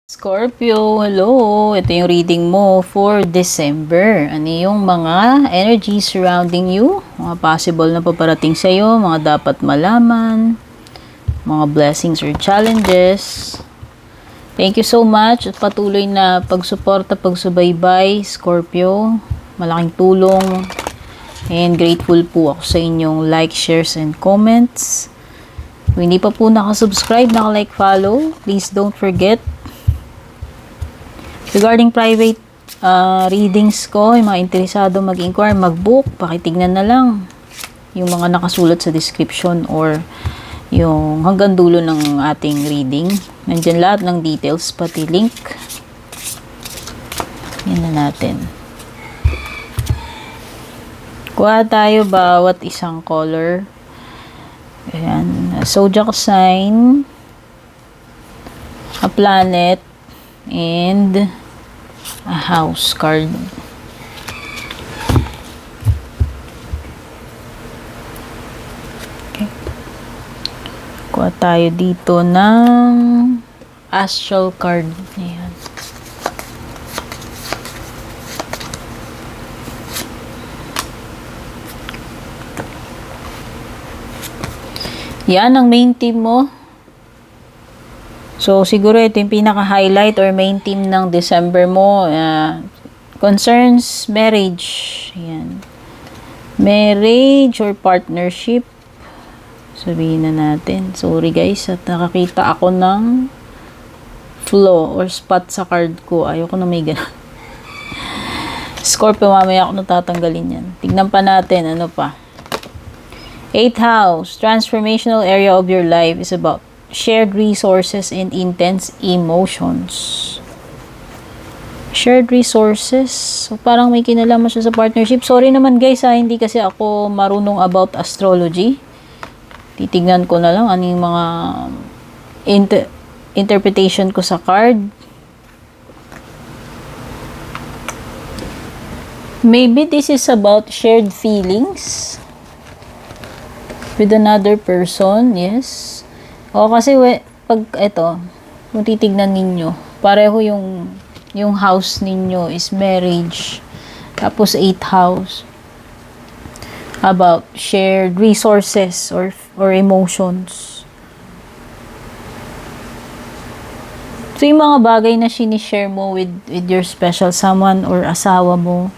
Scorpio, hello! Ito yung reading mo for December. Ano yung mga energy surrounding you? Mga possible na paparating sa'yo, mga dapat malaman, mga blessings or challenges. Thank you so much at patuloy na pagsuporta, pagsubaybay, Scorpio. Malaking tulong and grateful po ako sa inyong like, shares, and comments. Kung hindi pa po nakasubscribe, naka-like, follow, please don't forget. Regarding private readings ko, yung mga interesado mag-inquire, mag-book, pakitignan na lang yung mga nakasulat sa description or yung hanggang dulo ng ating reading. Nandyan lahat ng details, pati link. Yan na natin. Kuha tayo bawat isang color. Ayan. A zodiac sign, a planet, and a house card. Okay. Kuha tayo dito ng astral card. Ayan. Yan ang main theme mo. So, siguro ito yung pinaka-highlight or main theme ng December mo. Concerns marriage. Ayan. Marriage or partnership. Sabihin na natin. Sorry guys, at nakakita ako ng flaw or spot sa card ko. Ayoko na may ganun. Scorpio, mamaya ako natatanggalin yan. Tignan pa natin. Ano pa? 8th house. Transformational area of your life is about shared resources and intense emotions. Shared resources. So, parang may kinalaman siya sa partnership. Sorry naman guys hindi kasi ako marunong about astrology. Titignan ko na lang ano yung mga interpretation ko sa card. Maybe this is about shared feelings with another person. Yes. O kasi pag ito, kung titignan ninyo, pareho yung house ninyo is marriage. Tapos 8th house about shared resources or emotions. So yung mga bagay na sinishare mo with your special someone or asawa mo.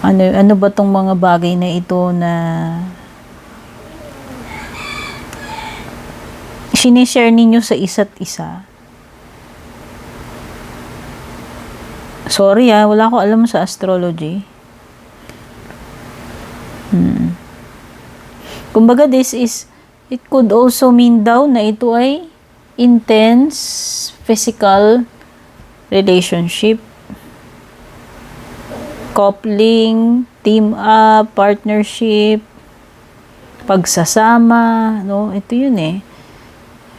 Ano ba tong mga bagay na ito na sinishare ninyo sa isa't isa? Sorry wala ko alam sa astrology. Kumbaga it could also mean daw na ito ay intense physical relationship, coupling, team up, partnership, pagsasama, no? Ito yun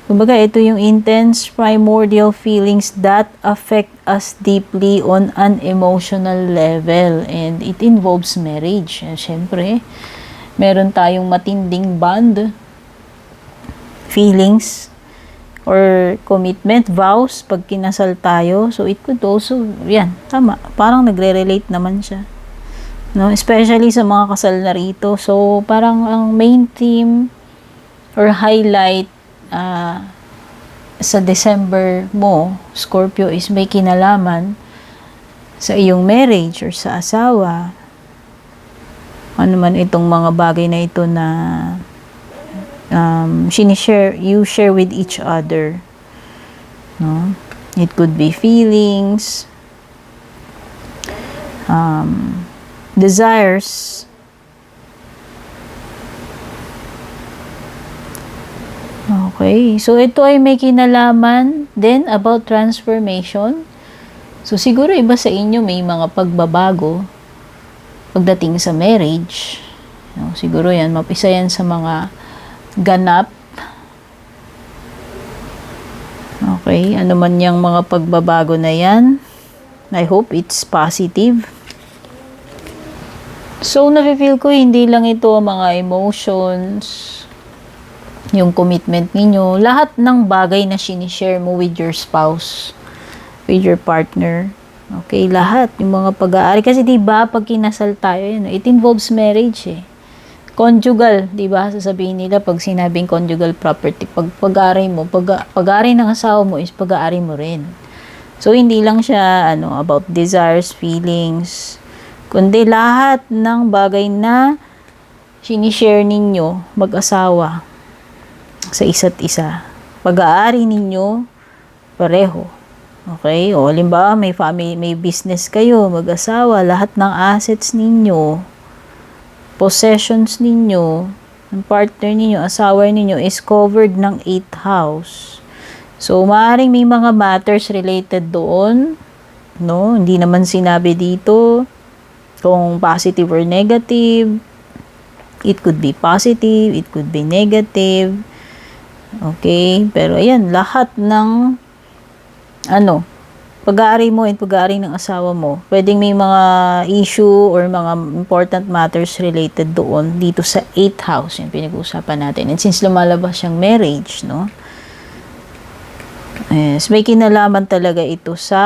Kumbaga, ito yung intense primordial feelings that affect us deeply on an emotional level. And it involves marriage. Siyempre, meron tayong matinding bond, feelings, or commitment, vows, pag kinasal tayo. So, it could also, yan, tama. Parang nagre-relate naman siya. No? Especially sa mga kasal na rito. So, parang ang main theme or highlight sa December mo, Scorpio, is may kinalaman sa iyong marriage or sa asawa. Ano man itong mga bagay na ito na you share with each other. No? It could be feelings, desires, okay. So, ito ay may kinalaman then about transformation. So, siguro iba sa inyo may mga pagbabago pagdating sa marriage. No, siguro yan, mapisa yan sa mga ganap. Okay. Ano man yung mga pagbabago na yan. I hope it's positive. So, nafe-feel ko hindi lang ito mga emotions yung commitment ninyo, lahat ng bagay na sinishare mo with your spouse, with your partner. Okay, lahat. Yung mga pag-aari. Kasi diba, pag kinasal tayo, it involves marriage eh. Conjugal, diba? Sasabihin nila pag sinabing conjugal property, pag pag-aari mo, pag-aari ng asawa mo is pag-aari mo rin. So, hindi lang siya, about desires, feelings, kundi lahat ng bagay na sinishare ninyo, mag-asawa, sa isa't isa. Pag-aari ninyo, pareho. Okay? O, halimbawa, may family, may business kayo, mag-asawa, lahat ng assets ninyo, possessions ninyo, ng partner ninyo, asawa ninyo, is covered ng 8th house. So, maaaring may mga matters related doon, no? Hindi naman sinabi dito kung positive or negative. It could be positive, it could be negative. Okay? Pero ayan, lahat ng pag-aari mo and pag-aari ng asawa mo, pwedeng may mga issue or mga important matters related doon dito sa 8th house, yung pinag-uusapan natin. And since lumalabas siyang marriage, no? Yes, may kinalaman talaga ito sa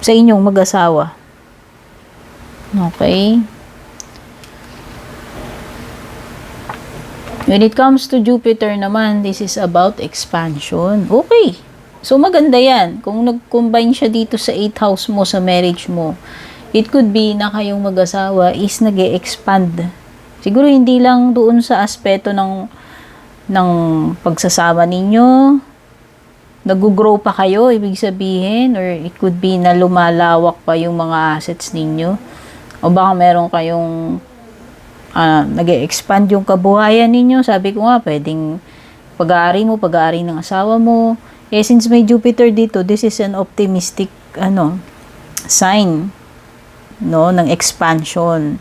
inyong mag-asawa. Okay? When it comes to Jupiter naman, this is about expansion. Okay. So, maganda yan. Kung nag-combine siya dito sa 8th house mo, sa marriage mo, it could be na kayong mag-asawa is nag-e-expand. Siguro hindi lang doon sa aspeto ng pagsasama ninyo, nag-grow pa kayo, ibig sabihin, or it could be na lumalawak pa yung mga assets ninyo. O baka meron kayong nag-e-expand yung kabuhayan ninyo. Sabi ko nga, pwedeng pag-aari mo, pag-aari ng asawa mo. Eh, since may Jupiter dito, this is an optimistic, sign, no, ng expansion.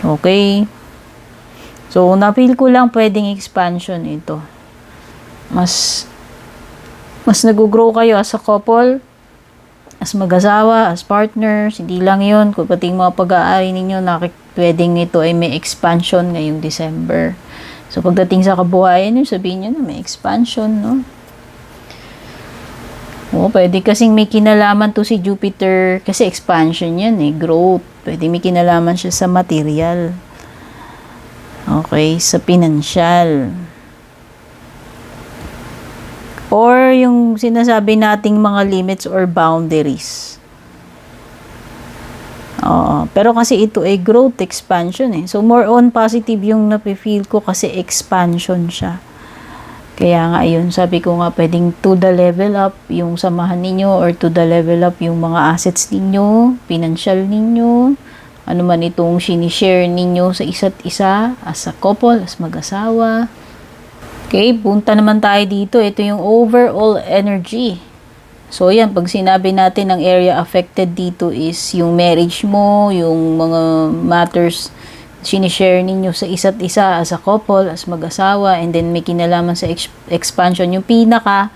Okay? So, na-feel ko lang pwedeng expansion ito. Mas nag-grow kayo as a couple, as mag-asawa, as partners, hindi lang yun. Kung pati mga pag-aari ninyo, pwedeng ito ay may expansion ngayong December. So, pagdating sa kabuhayan nyo, sabihin nyo na may expansion, no? O, pwede kasing may kinalaman to si Jupiter, kasi expansion yan eh, growth. Pwede may kinalaman siya sa material. Okay, sa financial. Or yung sinasabi nating mga limits or boundaries. Pero kasi ito ay growth, expansion eh. So, more on positive yung napifeel ko kasi expansion siya. Kaya nga yun, sabi ko nga pwedeng to the level up yung samahan ninyo or to the level up yung mga assets ninyo, financial ninyo, ano man itong sinishare ninyo sa isa't isa, as a couple, as mag-asawa. Okay, punta naman tayo dito. Ito yung overall energy. So, yan, pag sinabi natin ang area affected dito is yung marriage mo, yung mga matters sinishare ninyo sa isa't isa as a couple, as mag-asawa, and then may kinalaman sa expansion. Yung pinaka,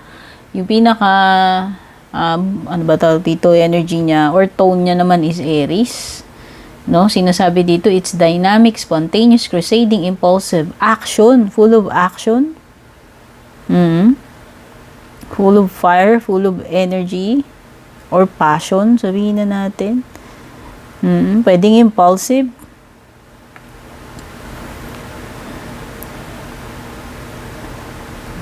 ano ba tawag dito, energy niya, or tone niya naman is Aries. No, sinasabi dito, it's dynamic, spontaneous, crusading, impulsive, action, full of action. Full of fire, full of energy, or passion, sabihin na natin. Pwedeng impulsive.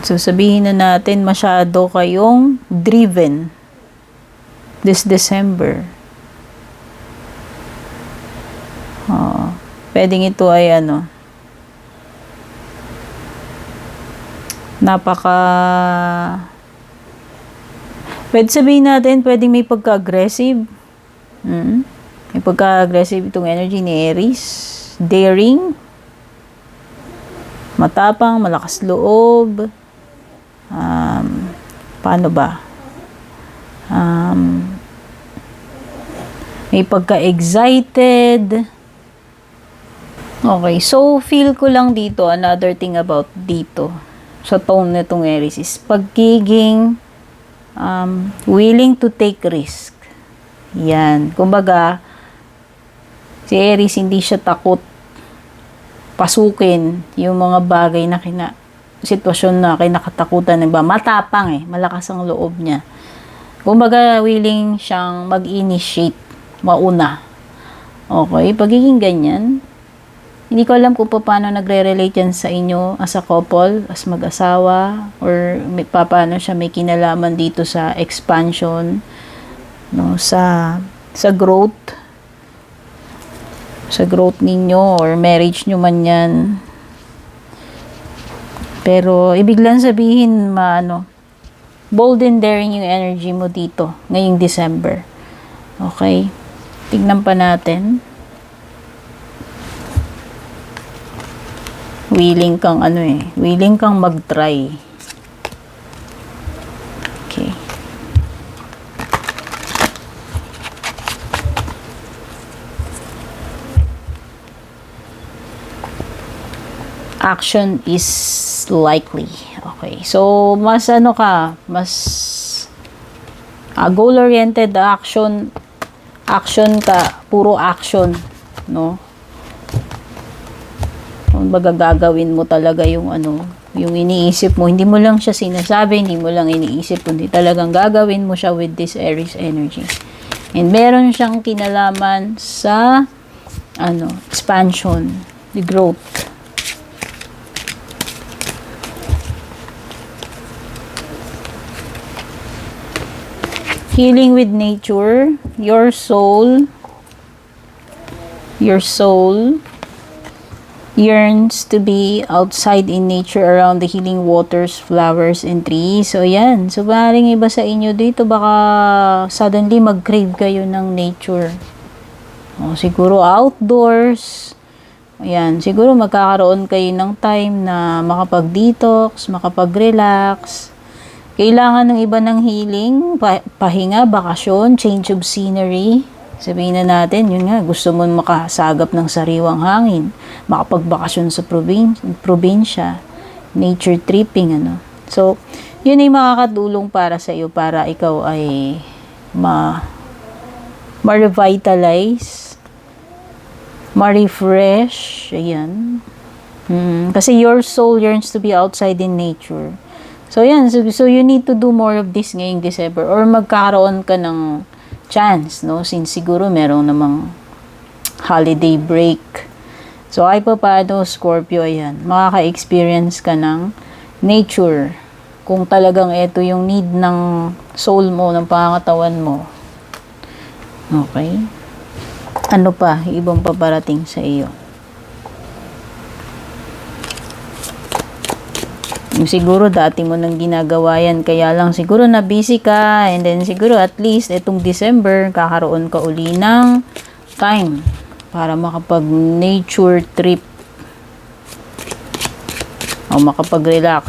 So, sabihin na natin, masyado kayong driven this December. Pwedeng ito ay pwede sabihin natin, pwedeng may pagka-aggressive. May pagka-aggressive itong energy ni Aries. Daring. Matapang, malakas loob. Paano ba? May pagka-excited. Okay, so feel ko lang dito, another thing about dito, sa tone nitong Aries is pagiging willing to take risk. Yan. Kumbaga, si Aries hindi siya takot pasukin yung mga bagay na sitwasyon na kinakatakutan, matapang malakas ang loob niya. Kumbaga, willing siyang mag-initiate, mauna. Okay, pagiging ganyan, hindi ko alam kung paano nagre-relate yan sa inyo as a couple, as mag-asawa, or paano siya may kinalaman dito sa expansion, no, sa growth, sa growth ninyo, or marriage nyo man yan. Pero, ibig lang sabihin, bold and daring yung energy mo dito, ngayong December. Okay? Tignan pa natin. Willing kang willing kang mag-try. Okay. Action is likely. Okay. So, mas goal-oriented action ka, puro action, no? Kung baga gagawin mo talaga yung yung iniisip mo, hindi mo lang siya sinasabi, hindi mo lang iniisip, kundi talagang gagawin mo siya with this Aries energy. And meron siyang kinalaman sa expansion, the growth. Healing with nature, your soul yearns to be outside in nature around the healing waters, flowers, and trees. So, yan. So, maaaring iba sa inyo dito, baka suddenly mag-crave kayo ng nature. O, siguro outdoors. Ayan. Siguro magkakaroon kayo ng time na makapag-detox, makapag-relax. Kailangan ng iba ng healing, pahinga, bakasyon, change of scenery. Sabihin na natin, yun nga, gusto mo makasagap ng sariwang hangin, makapagbakasyon sa probinsya, nature tripping, So, yun ay makakatulong para sa iyo, para ikaw ay ma-revitalize, ma-refresh, ayan. Kasi your soul yearns to be outside in nature. So, yan. So, you need to do more of this ngayong December, or magkaroon ka ng chance, no? Since siguro merong namang holiday break. So, ay paano, Scorpio, ayan. Makaka-experience ka ng nature. Kung talagang ito yung need ng soul mo, ng pangangatawan mo. Okay? Ano pa? Ibang paparating sa iyo. Siguro dati mo nang ginagawa yan, kaya lang siguro na busy ka, and then siguro at least itong December kakaroon ka uli ng time para makapag nature trip o makapag-relax.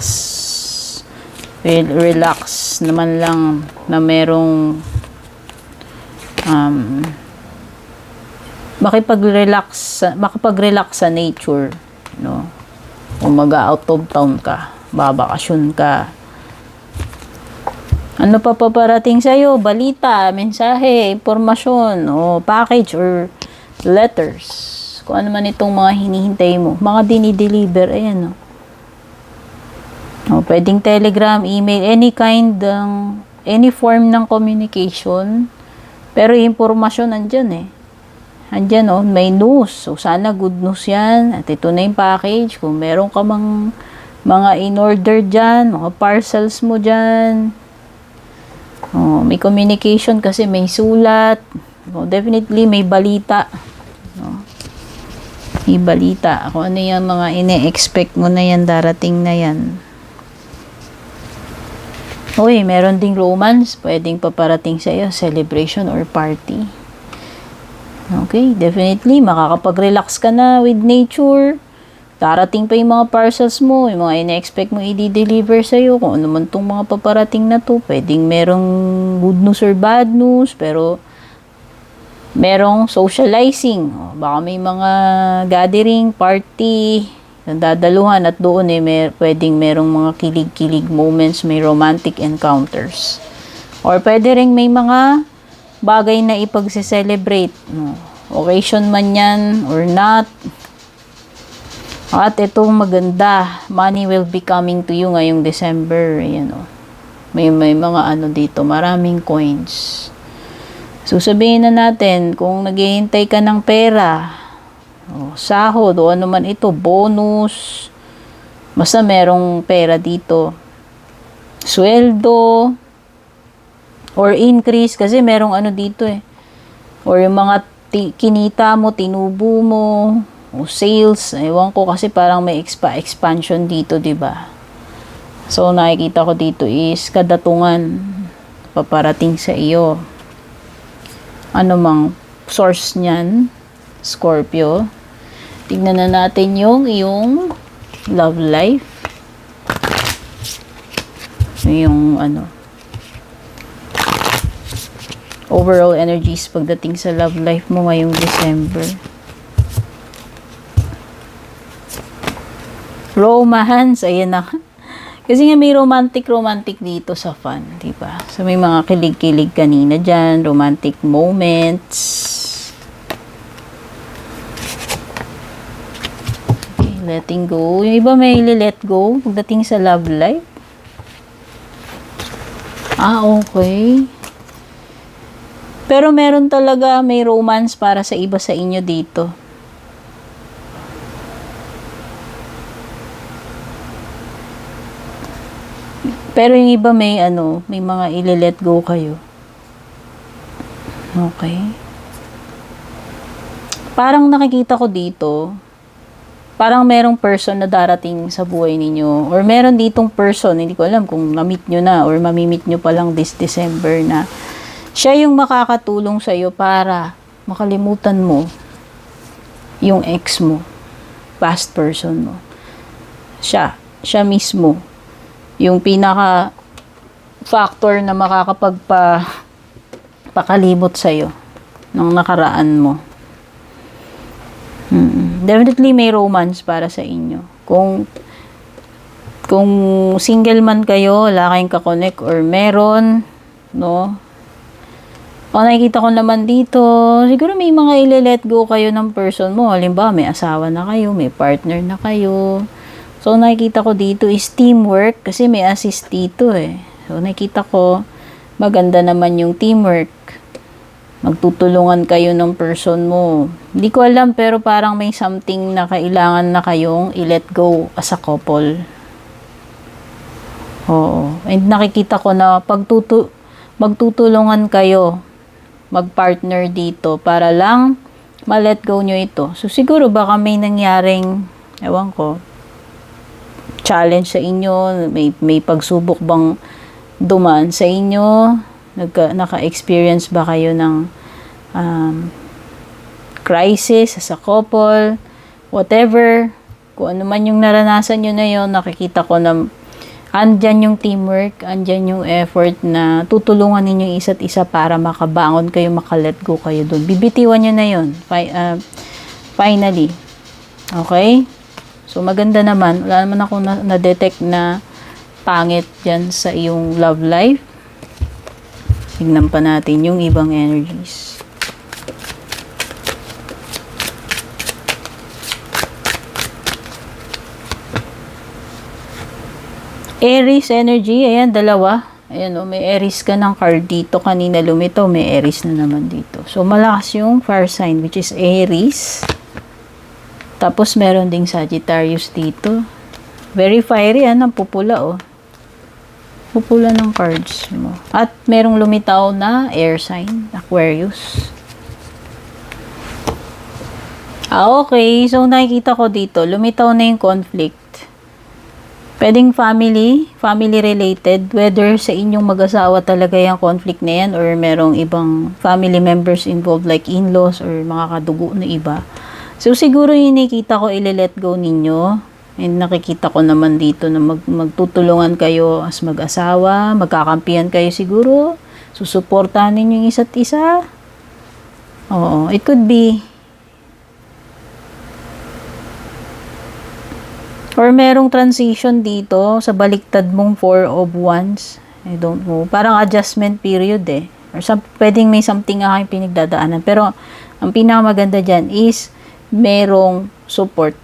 Relax naman lang na merong makapag-relax sa nature, no? O mag-out of town ka, babakasyon ka. Ano pa paparating sa'yo? Balita, mensahe, impormasyon, o package or letters. Kung ano man itong mga hinihintay mo. Mga dinideliver, ayan, o. Pwedeng telegram, email, any form ng communication. Pero impormasyon nandyan Andyan, may news. So, sana good news yan. At ito na yung package. Kung meron ka mga in-order dyan, mga parcels mo dyan. May communication kasi may sulat. Definitely may balita. May balita. Kung ano yung mga ine-expect mo na yan, darating na yan. Meron ding romance. Pwedeng paparating sa iyo, celebration or party. Okay, definitely, makakapag-relax ka na with nature. Darating pa yung mga parcels mo, yung mga ina-expect mo i-deliver sa'yo, kung ano man itong mga paparating na to. Pwedeng merong good news or bad news, pero merong socializing. Baka may mga gathering, party, dadaluhan, at doon pwedeng merong mga kilig-kilig moments, may romantic encounters. Or pwede rin may mga bagay na ipagse-celebrate. Occasion man yan or not. At itong maganda, money will be coming to you ngayong December. Ayan o. May mga ano dito, maraming coins. So, sabihin na natin, kung naghihintay ka ng pera, sahod, o ano man ito, bonus, basta merong pera dito. Sweldo, or increase, kasi merong ano dito eh. Or yung mga kinita mo, tinubo mo, o sales, ewan ko kasi parang may expansion dito, 'di ba? So nakikita ko dito is kadatungan paparating sa iyo. Ano mang source niyan, Scorpio. Tignan na natin yung iyong love life. Yung ano, overall energies pagdating sa love life mo ngayong December. Romance, ayan na. Kasi nga may romantic dito sa fun, di ba? So may mga kilig-kilig kanina diyan, romantic moments. Okay, letting go. Yung iba may let go pagdating sa love life. Okay. Pero meron talaga may romance para sa iba sa inyo dito. Pero yung iba may may mga ile-let go kayo. Okay. Parang nakikita ko dito, parang merong person na darating sa buhay ninyo. Or meron ditong person, hindi ko alam kung na-meet nyo na or mamimit nyo pa lang this December na siya yung makakatulong sa'yo para makalimutan mo yung ex mo, past person mo. Siya mismo. Yung pinaka factor na makakapagpakalimot sa'yo ng nakaraan mo. Definitely may romance para sa inyo. Kung single man kayo, wala kayong kakonek or meron, no? O nakikita ko naman dito, siguro may mga ile-let go kayo ng person mo. Halimbawa, may asawa na kayo, may partner na kayo. So, nakikita ko dito is teamwork kasi may assist dito eh. So, nakikita ko maganda naman yung teamwork. Magtutulungan kayo ng person mo. Hindi ko alam pero parang may something na kailangan na kayong i-let go as a couple. Oo. And nakikita ko na magtutulungan kayo mag-partner dito para lang ma-let go nyo ito. So, siguro baka may nangyaring, ewan ko, challenge sa inyo, may pagsubok bang dumaan sa inyo, naka-experience ba kayo ng crisis as a couple, whatever, kung ano man yung naranasan nyo na yun, nakikita ko na andyan yung teamwork, andyan yung effort na tutulungan ninyo isa't isa para makabangon kayo, makalet go kayo doon. Bibitiwan nyo na yun, finally. Okay? So, maganda naman. Wala naman akong na-detect na pangit dyan sa iyong love life. Tignan pa natin yung ibang energies. Aries energy. Ayan, dalawa. Ayan, may Aries ka ng card dito. Kanina lumitaw, may Aries na naman dito. So, malakas yung fire sign, which is Aries. Tapos, meron ding Sagittarius dito. Very fiery, ang pupula, oh. Pupula ng cards mo. At, merong lumitaw na air sign, Aquarius. Okay. So, nakikita ko dito, lumitaw na yung conflict. Pwedeng family related, whether sa inyong mag-asawa talaga yung conflict na yan, or merong ibang family members involved, like in-laws, or mga kadugo na iba. So, siguro yung nakikita ko, ile-let go ninyo. And nakikita ko naman dito na magtutulungan kayo as mag-asawa, magkakampihan kayo siguro, susuportahan ninyo yung isa't isa. Oo, it could be. Or merong transition dito sa baliktad mong 4 of Wands. I don't know. Parang adjustment period eh. Or pwedeng may something nga kayong pinagdadaanan. Pero, ang pinakamaganda dyan is merong support.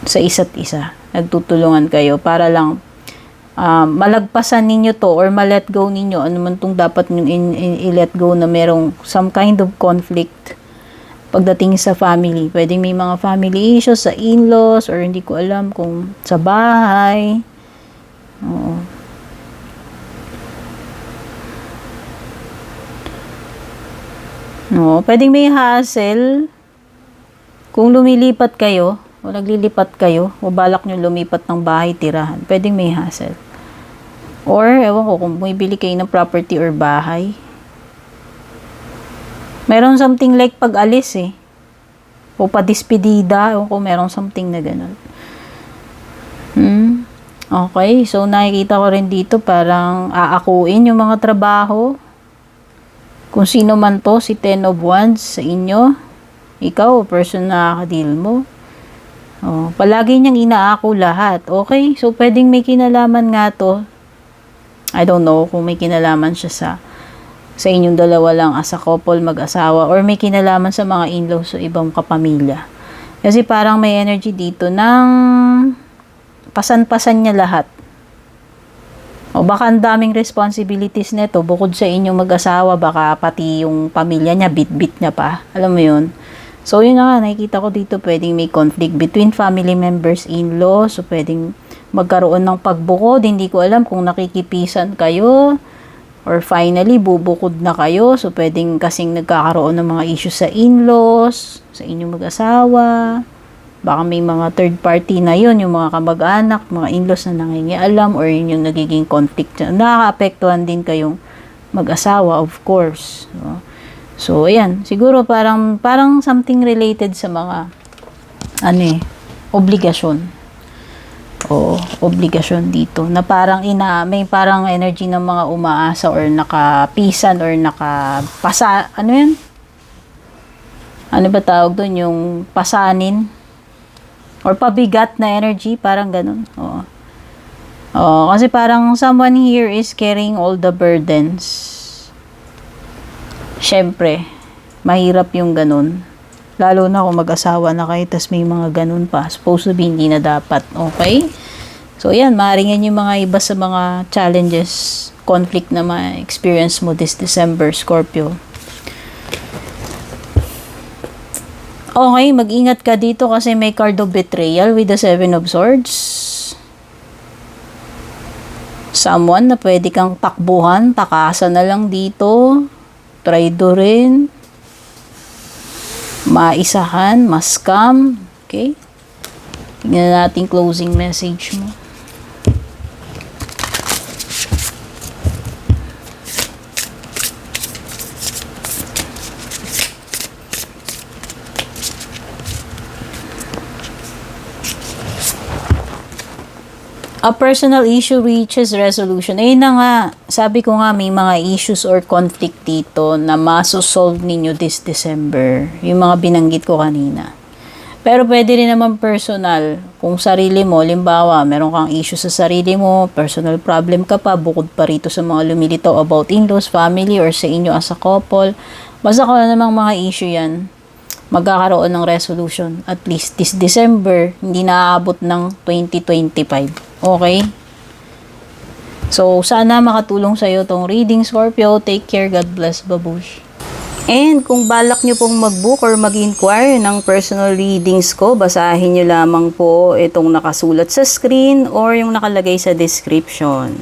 sa isa't isa. Nagtutulungan kayo para lang malagpasan ninyo to or ma-let go ninyo. Ano man tong dapat nyo i-let go na merong some kind of conflict pagdating sa family. Pwedeng may mga family issues sa in-laws or hindi ko alam kung sa bahay. Oo. No, pwedeng may hassle kung lumilipat kayo o naglilipat kayo o balak nyo lumipat ng bahay tirahan. Pwedeng may hassle. Or, ewan ko, kung bumibili kayo ng property or bahay. Meron something like pag-alis eh. O padispedida. Ewan ko, meron something na ganun. Okay, so nakikita ko rin dito parang aakuin yung mga trabaho. Kung sino man to, si Ten of Wands sa inyo. Ikaw, person na nakakadil mo. Oh, palagi niyang inaako lahat. Okay, so pwedeng may kinalaman nga to. I don't know kung may kinalaman siya sa inyong dalawa lang as a couple, mag-asawa, or may kinalaman sa mga in-laws o ibang kapamilya. Kasi parang may energy dito ng pasan-pasan niya lahat. O baka ang daming responsibilities nito, bukod sa inyong mag-asawa, baka pati yung pamilya niya, bit-bit niya pa. Alam mo yun? So, yun na nga, nakikita ko dito, pwedeng may conflict between family members, in-laws, so pwedeng magkaroon ng pagbukod, hindi ko alam kung nakikipisan kayo, or finally, bubukod na kayo, so pwedeng kasing nagkakaroon ng mga issues sa in-laws, sa inyong mag-asawa, baka may mga third party na yun, yung mga kamag-anak, mga in-laws na nangingialam, or yun yung nagiging conflict, nakaka-apektuhan din kayong mag-asawa, of course. So, ayan, siguro parang something related sa mga, obligasyon. O obligasyon dito na parang may parang energy ng mga umaasa or nakapisan or nakapasa, ano yun? Ano ba tawag doon? Yung pasanin or pabigat na energy, parang ganun. Oo. Kasi parang someone here is carrying all the burdens. Syempre, mahirap yung ganun. Lalo na kung mag-asawa na kayo, tas may mga ganun pa. Supposed to be, hindi na dapat. Okay? So, yan. Maaaring yan yung mga iba sa mga challenges, conflict na ma-experience mo this December, Scorpio. Okay, mag-ingat ka dito kasi may card of betrayal with the Seven of Swords. Someone na pwede kang takbuhan, takasan na lang dito. Traitor rin. Maisahan, ma-scam. Okay? Tingnan natin closing message mo. A personal issue reaches resolution. Ayun na nga, sabi ko nga may mga issues or conflict dito na masosolve ninyo this December. Yung mga binanggit ko kanina. Pero pwede rin naman personal. Kung sarili mo, limbawa, meron kang issue sa sarili mo, personal problem ka pa, bukod pa rito sa mga lumilitaw about in-laws, family, or sa inyo as a couple. Basta ko na namang mga issue yan. Magkakaroon ng resolution. At least this December, hindi naaabot ng 2025. Okay? So, sana makatulong sa'yo tong reading, Scorpio. Take care. God bless. Babush. And kung balak nyo pong mag-book or mag-inquire ng personal readings ko, basahin nyo lamang po itong nakasulat sa screen or yung nakalagay sa description.